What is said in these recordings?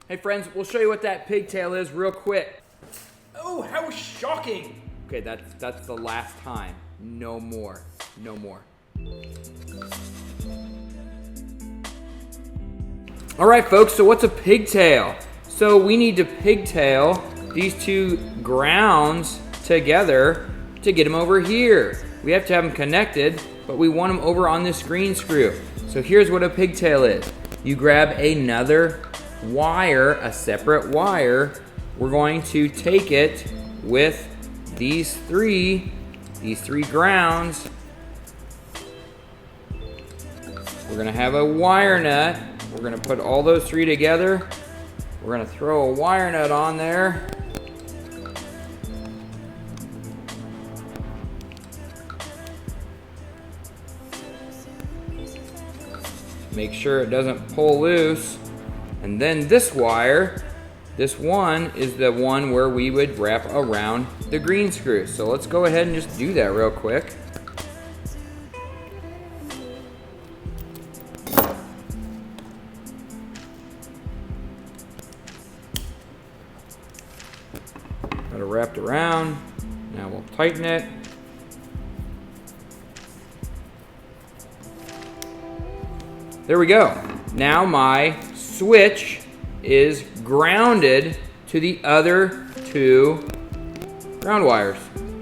Hey friends, we'll show you what that pigtail is real quick. Oh, how shocking! Okay, that's the last time. No more. No more. All right, folks, so what's a pigtail? So we need to pigtail these two grounds together to get them over here. We have to have them connected, but we want them over on this green screw. So here's what a pigtail is. You grab another wire, a separate wire. We're going to take it with these three grounds. We're gonna have a wire nut. We're gonna put all those three together. We're gonna throw a wire nut on there. Make sure it doesn't pull loose. And then this wire, this one is the one where we would wrap around the green screw. So let's go ahead and just do that real quick. Got it wrapped around. Now we'll tighten it. There we go. Now my switch is grounded to the other two ground wires.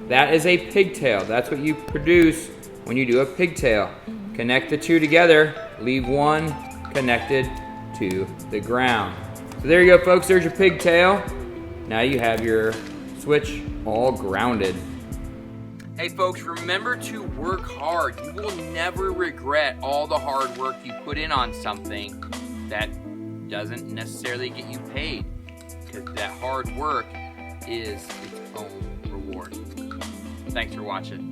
That is a pigtail. That's what you produce when you do a pigtail. Connect the two together, leave one connected to the ground. So there you go, folks, there's your pigtail. Now you have your switch all grounded. Hey folks, remember to work hard. You will never regret all the hard work you put in on something that doesn't necessarily get you paid, because that hard work is its own reward. Thanks for watching.